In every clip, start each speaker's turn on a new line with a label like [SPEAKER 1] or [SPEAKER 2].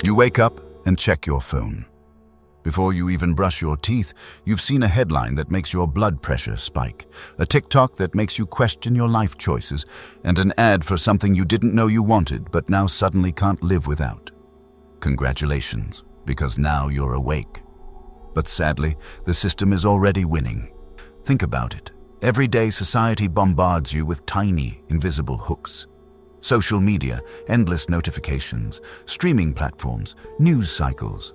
[SPEAKER 1] You wake up and check your phone. Before you even brush your teeth, you've seen a headline that makes your blood pressure spike, a TikTok that makes you question your life choices, and an ad for something you didn't know you wanted but now suddenly can't live without. Congratulations, because now you're awake. But sadly, the system is already winning. Think about it. Every day society bombards you with tiny, invisible hooks. Social media, endless notifications, streaming platforms, news cycles.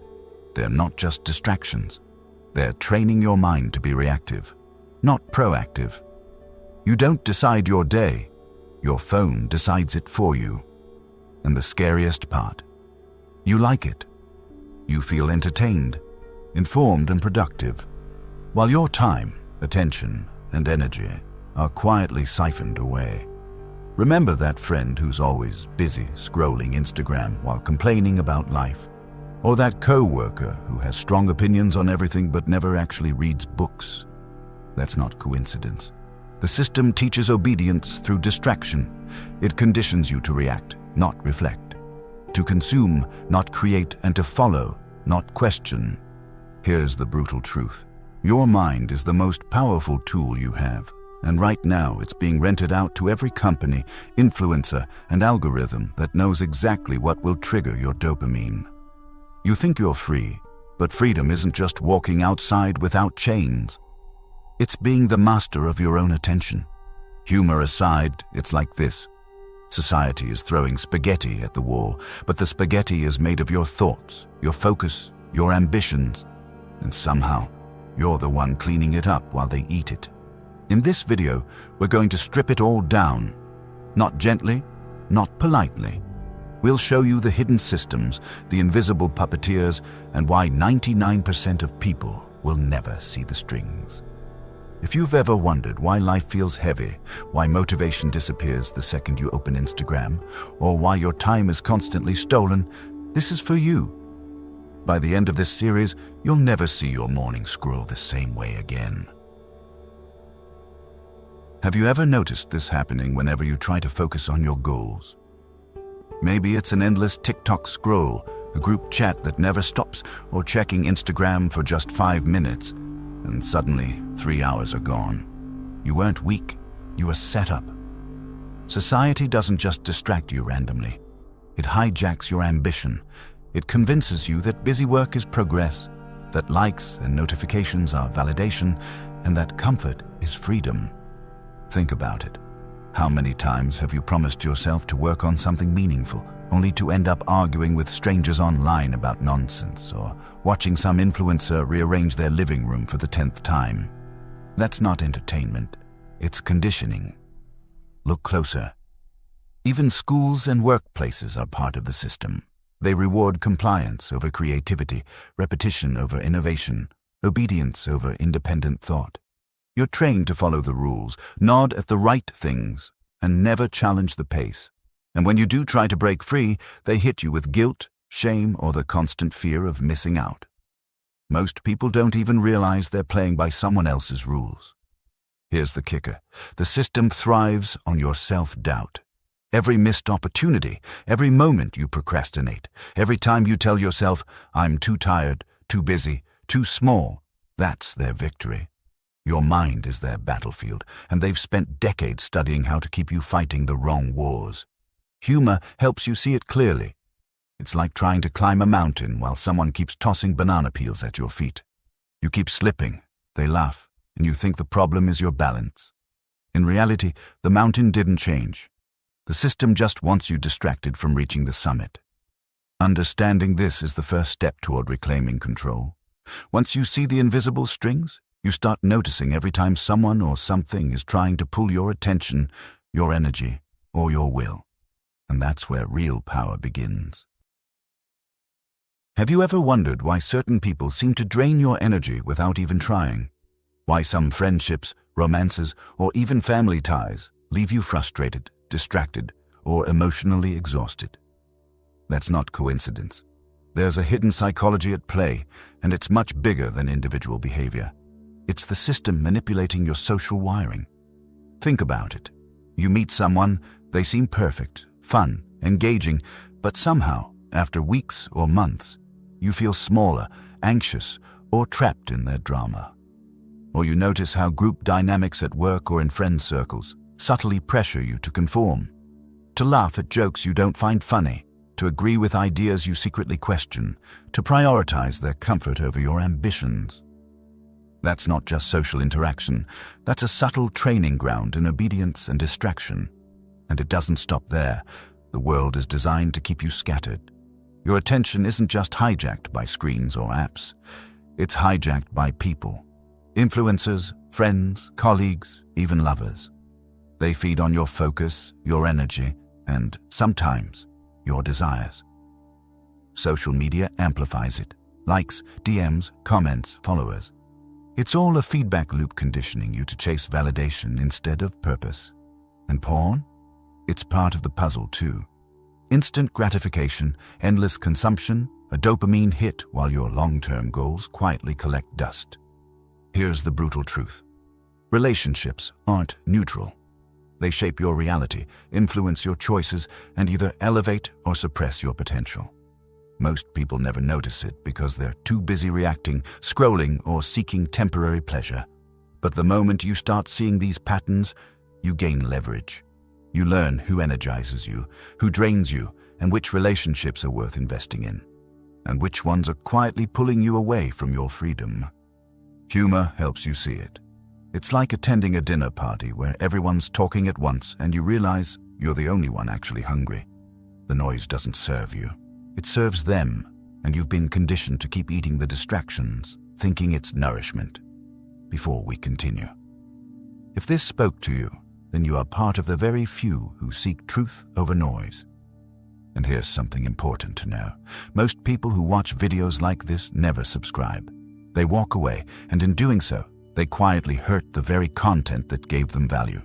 [SPEAKER 1] They're not just distractions. They're training your mind to be reactive, not proactive. You don't decide your day. Your phone decides it for you. And the scariest part, you like it. You feel entertained, informed and productive, while your time, attention, and energy are quietly siphoned away. Remember that friend who's always busy scrolling Instagram while complaining about life? Or that co-worker who has strong opinions on everything but never actually reads books? That's not coincidence. The system teaches obedience through distraction. It conditions you to react, not reflect. To consume, not create, and to follow, not question. Here's the brutal truth. Your mind is the most powerful tool you have, and right now it's being rented out to every company, influencer, and algorithm that knows exactly what will trigger your dopamine. You think you're free, but freedom isn't just walking outside without chains. It's being the master of your own attention. Humor aside, it's like this. Society is throwing spaghetti at the wall, but the spaghetti is made of your thoughts, your focus, your ambitions, and somehow, you're the one cleaning it up while they eat it. In this video, we're going to strip it all down. Not gently, not politely. We'll show you the hidden systems, the invisible puppeteers, and why 99% of people will never see the strings. If you've ever wondered why life feels heavy, why motivation disappears the second you open Instagram, or why your time is constantly stolen, this is for you. By the end of this series, you'll never see your morning scroll the same way again. Have you ever noticed this happening whenever you try to focus on your goals? Maybe it's an endless TikTok scroll, a group chat that never stops, or checking Instagram for just 5 minutes, and suddenly 3 hours are gone. You weren't weak, you were set up. Society doesn't just distract you randomly. It hijacks your ambition. It convinces you that busy work is progress, that likes and notifications are validation, and that comfort is freedom. Think about it. How many times have you promised yourself to work on something meaningful, only to end up arguing with strangers online about nonsense, or watching some influencer rearrange their living room for the 10th time? That's not entertainment. It's conditioning. Look closer. Even schools and workplaces are part of the system. They reward compliance over creativity, repetition over innovation, obedience over independent thought. You're trained to follow the rules, nod at the right things, and never challenge the pace. And when you do try to break free, they hit you with guilt, shame, or the constant fear of missing out. Most people don't even realize they're playing by someone else's rules. Here's the kicker. The system thrives on your self-doubt. Every missed opportunity, every moment you procrastinate, every time you tell yourself, "I'm too tired, too busy, too small," that's their victory. Your mind is their battlefield, and they've spent decades studying how to keep you fighting the wrong wars. Humor helps you see it clearly. It's like trying to climb a mountain while someone keeps tossing banana peels at your feet. You keep slipping, they laugh, and you think the problem is your balance. In reality, the mountain didn't change. The system just wants you distracted from reaching the summit. Understanding this is the first step toward reclaiming control. Once you see the invisible strings, you start noticing every time someone or something is trying to pull your attention, your energy, or your will. And that's where real power begins. Have you ever wondered why certain people seem to drain your energy without even trying? Why some friendships, romances, or even family ties leave you frustrated, distracted, or emotionally exhausted? That's not coincidence. There's a hidden psychology at play, and it's much bigger than individual behavior. It's the system manipulating your social wiring. Think about it. You meet someone, they seem perfect, fun, engaging, but somehow after weeks or months, you feel smaller, anxious, or trapped in their drama. Or you notice how group dynamics at work or in friend circles subtly pressure you to conform, to laugh at jokes you don't find funny, to agree with ideas you secretly question, to prioritize their comfort over your ambitions. That's not just social interaction, that's a subtle training ground in obedience and distraction. And it doesn't stop there. The world is designed to keep you scattered. Your attention isn't just hijacked by screens or apps, it's hijacked by people. Influencers, friends, colleagues, even lovers. They feed on your focus, your energy, and sometimes your desires. Social media amplifies it. Likes, DMs, comments, followers. It's all a feedback loop conditioning you to chase validation instead of purpose. And porn? It's part of the puzzle too. Instant gratification, endless consumption, a dopamine hit while your long-term goals quietly collect dust. Here's the brutal truth. Relationships aren't neutral. They shape your reality, influence your choices, and either elevate or suppress your potential. Most people never notice it because they're too busy reacting, scrolling, or seeking temporary pleasure. But the moment you start seeing these patterns, you gain leverage. You learn who energizes you, who drains you, and which relationships are worth investing in, and which ones are quietly pulling you away from your freedom. Humor helps you see it. It's like attending a dinner party where everyone's talking at once and you realize you're the only one actually hungry. The noise doesn't serve you. It serves them, and you've been conditioned to keep eating the distractions, thinking it's nourishment. Before we continue, if this spoke to you, then you are part of the very few who seek truth over noise. And here's something important to know. Most people who watch videos like this never subscribe. They walk away, and in doing so, they quietly hurt the very content that gave them value.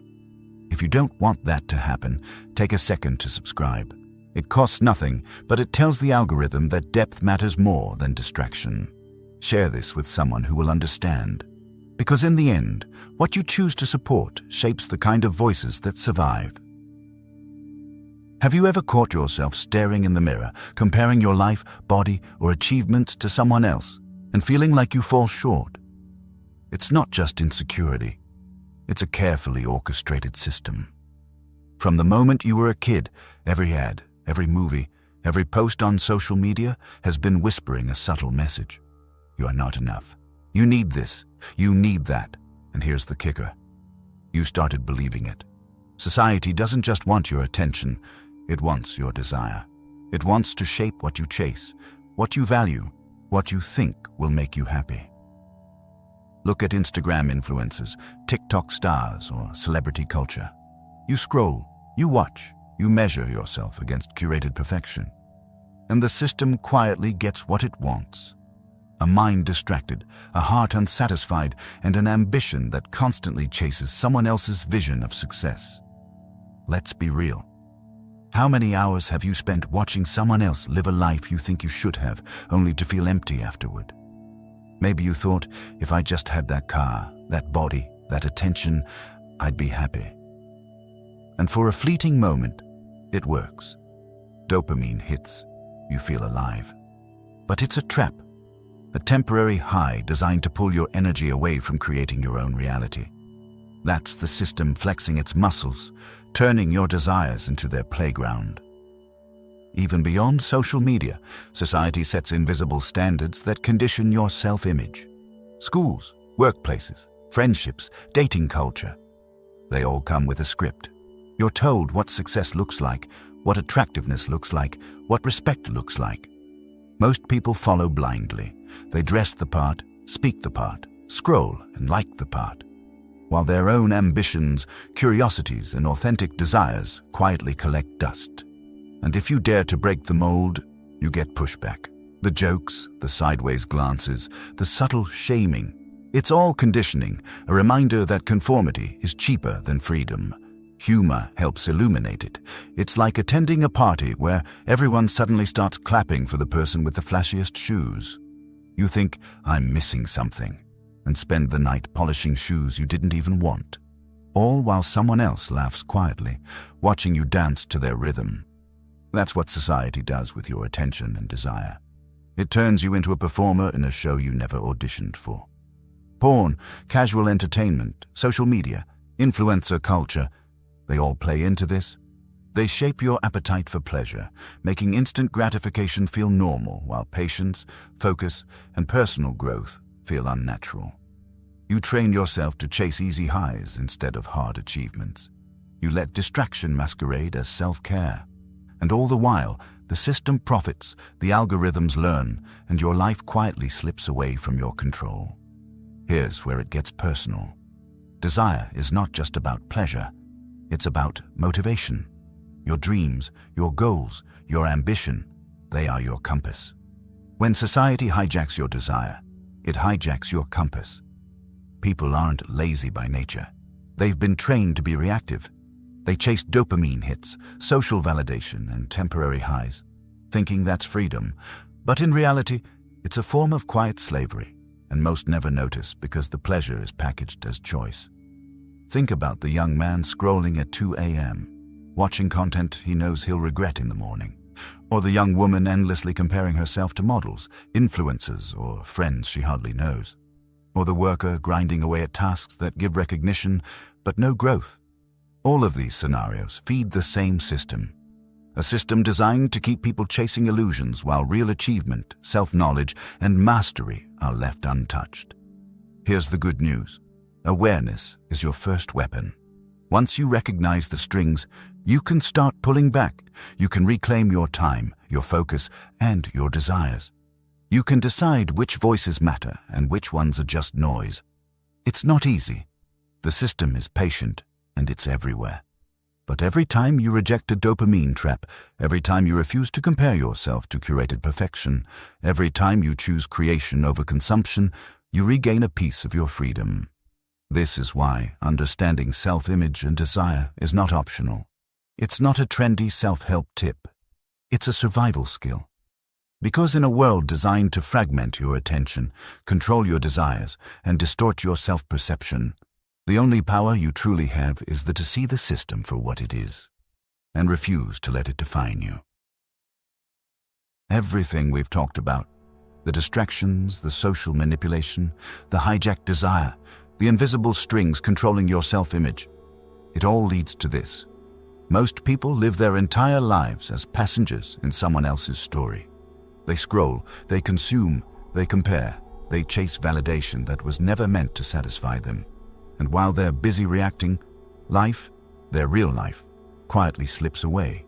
[SPEAKER 1] If you don't want that to happen, take a second to subscribe. It costs nothing, but it tells the algorithm that depth matters more than distraction. Share this with someone who will understand. Because in the end, what you choose to support shapes the kind of voices that survive. Have you ever caught yourself staring in the mirror, comparing your life, body, or achievements to someone else, and feeling like you fall short? It's not just insecurity. It's a carefully orchestrated system. From the moment you were a kid, every ad, every movie, every post on social media has been whispering a subtle message. You are not enough. You need this. You need that. And here's the kicker. You started believing it. Society doesn't just want your attention. It wants your desire. It wants to shape what you chase, what you value, what you think will make you happy. Look at Instagram influencers, TikTok stars, or celebrity culture. You scroll, you watch, you measure yourself against curated perfection. And the system quietly gets what it wants. A mind distracted, a heart unsatisfied, and an ambition that constantly chases someone else's vision of success. Let's be real. How many hours have you spent watching someone else live a life you think you should have, only to feel empty afterward? Maybe you thought, if I just had that car, that body, that attention, I'd be happy. And for a fleeting moment, it works. Dopamine hits. You feel alive. But it's a trap. A temporary high designed to pull your energy away from creating your own reality. That's the system flexing its muscles, turning your desires into their playground. Even beyond social media, society sets invisible standards that condition your self-image. Schools, workplaces, friendships, dating culture. They all come with a script. You're told what success looks like, what attractiveness looks like, what respect looks like. Most people follow blindly. They dress the part, speak the part, scroll and like the part, while their own ambitions, curiosities, and authentic desires quietly collect dust. And if you dare to break the mold, you get pushback. The jokes, the sideways glances, the subtle shaming. It's all conditioning, a reminder that conformity is cheaper than freedom. Humor helps illuminate it. It's like attending a party where everyone suddenly starts clapping for the person with the flashiest shoes. You think, I'm missing something, and spend the night polishing shoes you didn't even want, all while someone else laughs quietly, watching you dance to their rhythm. That's what society does with your attention and desire. It turns you into a performer in a show you never auditioned for. Porn, casual entertainment, social media, influencer culture, they all play into this. They shape your appetite for pleasure, making instant gratification feel normal while patience, focus, and personal growth feel unnatural. You train yourself to chase easy highs instead of hard achievements. You let distraction masquerade as self-care. And all the while, the system profits, the algorithms learn, and your life quietly slips away from your control. Here's where it gets personal. Desire is not just about pleasure. It's about motivation. Your dreams, your goals, your ambition, they are your compass. When society hijacks your desire, it hijacks your compass. People aren't lazy by nature. They've been trained to be reactive. They chase dopamine hits, social validation, and temporary highs, thinking that's freedom. But in reality, it's a form of quiet slavery, and most never notice because the pleasure is packaged as choice. Think about the young man scrolling at 2 a.m., watching content he knows he'll regret in the morning, or the young woman endlessly comparing herself to models, influencers, or friends she hardly knows, or the worker grinding away at tasks that give recognition but no growth. All of these scenarios feed the same system, a system designed to keep people chasing illusions while real achievement, self-knowledge, and mastery are left untouched. Here's the good news. Awareness is your first weapon. Once you recognize the strings, you can start pulling back. You can reclaim your time, your focus, and your desires. You can decide which voices matter and which ones are just noise. It's not easy. The system is patient, and it's everywhere. But every time you reject a dopamine trap, every time you refuse to compare yourself to curated perfection, every time you choose creation over consumption, you regain a piece of your freedom. This is why understanding self-image and desire is not optional. It's not a trendy self-help tip. It's a survival skill. Because in a world designed to fragment your attention, control your desires, and distort your self-perception, the only power you truly have is to see the system for what it is, and refuse to let it define you. Everything we've talked about, the distractions, the social manipulation, the hijacked desire, the invisible strings controlling your self-image, it all leads to this. Most people live their entire lives as passengers in someone else's story. They scroll, they consume, they compare, they chase validation that was never meant to satisfy them. And while they're busy reacting, life, their real life, quietly slips away.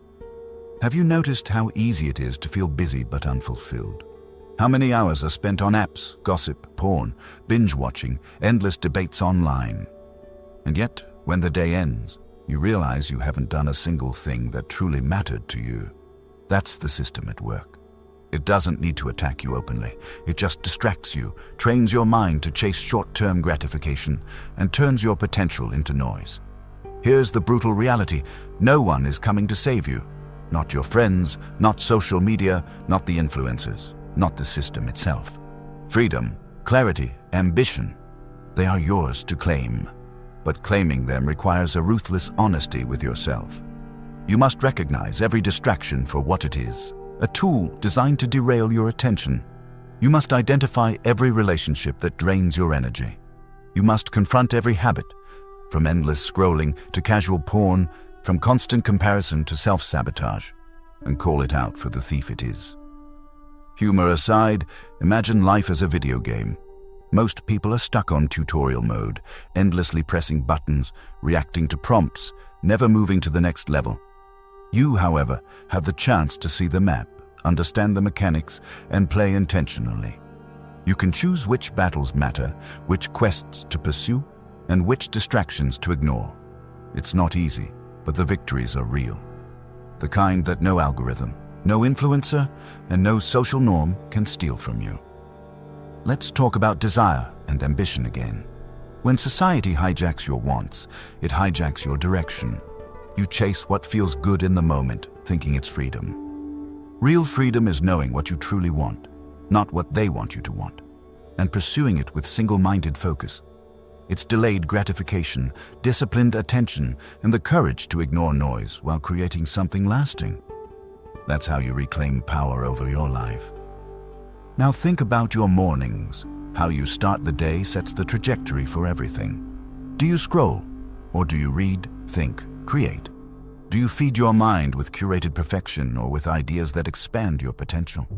[SPEAKER 1] Have you noticed how easy it is to feel busy but unfulfilled? How many hours are spent on apps, gossip, porn, binge-watching, endless debates online? And yet, when the day ends, you realize you haven't done a single thing that truly mattered to you. That's the system at work. It doesn't need to attack you openly. It just distracts you, trains your mind to chase short-term gratification, and turns your potential into noise. Here's the brutal reality. No one is coming to save you. Not your friends, not social media, not the influencers, not the system itself. Freedom, clarity, ambition, they are yours to claim. But claiming them requires a ruthless honesty with yourself. You must recognize every distraction for what it is. A tool designed to derail your attention. You must identify every relationship that drains your energy. You must confront every habit, from endless scrolling to casual porn, from constant comparison to self-sabotage, and call it out for the thief it is. Humor aside, imagine life as a video game. Most people are stuck on tutorial mode, endlessly pressing buttons, reacting to prompts, never moving to the next level. You, however, have the chance to see the map, understand the mechanics, and play intentionally. You can choose which battles matter, which quests to pursue, and which distractions to ignore. It's not easy, but the victories are real. The kind that no algorithm, no influencer, and no social norm can steal from you. Let's talk about desire and ambition again. When society hijacks your wants, it hijacks your direction. You chase what feels good in the moment, thinking it's freedom. Real freedom is knowing what you truly want, not what they want you to want, and pursuing it with single-minded focus. It's delayed gratification, disciplined attention, and the courage to ignore noise while creating something lasting. That's how you reclaim power over your life. Now think about your mornings. How you start the day sets the trajectory for everything. Do you scroll? Or do you read, think, create? Do you feed your mind with curated perfection or with ideas that expand your potential?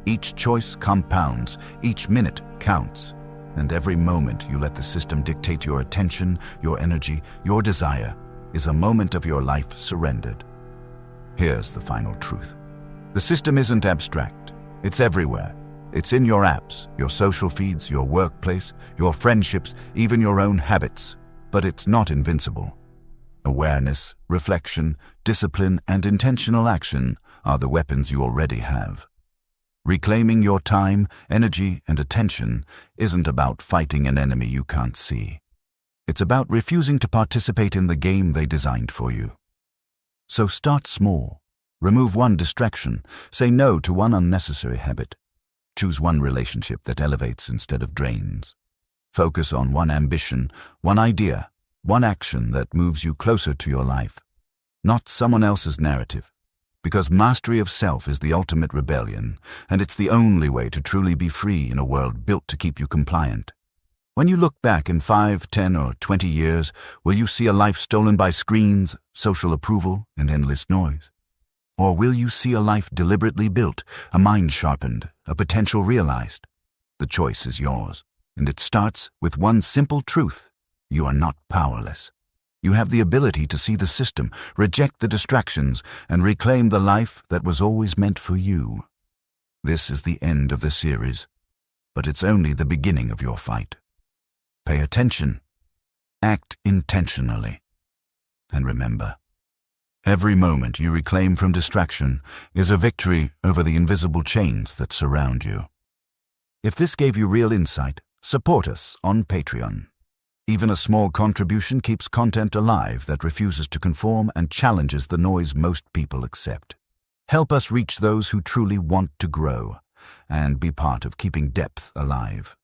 [SPEAKER 1] Each choice compounds, each minute counts, and every moment you let the system dictate your attention, your energy, your desire is a moment of your life surrendered. Here's the final truth. The system isn't abstract. It's everywhere. It's in your apps, your social feeds, your workplace, your friendships, even your own habits. But it's not invincible. Awareness, reflection, discipline, and intentional action are the weapons you already have. Reclaiming your time, energy, and attention isn't about fighting an enemy you can't see. It's about refusing to participate in the game they designed for you. So start small. Remove one distraction. Say no to one unnecessary habit. Choose one relationship that elevates instead of drains. Focus on one ambition, one idea, one action that moves you closer to your life, not someone else's narrative. Because mastery of self is the ultimate rebellion, and it's the only way to truly be free in a world built to keep you compliant. When you look back in 5, 10, or 20 years, will you see a life stolen by screens, social approval, and endless noise? Or will you see a life deliberately built, a mind sharpened, a potential realized? The choice is yours, and it starts with one simple truth. You are not powerless. You have the ability to see the system, reject the distractions, and reclaim the life that was always meant for you. This is the end of the series, but it's only the beginning of your fight. Pay attention, act intentionally, and remember, every moment you reclaim from distraction is a victory over the invisible chains that surround you. If this gave you real insight, support us on Patreon. Even a small contribution keeps content alive that refuses to conform and challenges the noise most people accept. Help us reach those who truly want to grow and be part of keeping depth alive.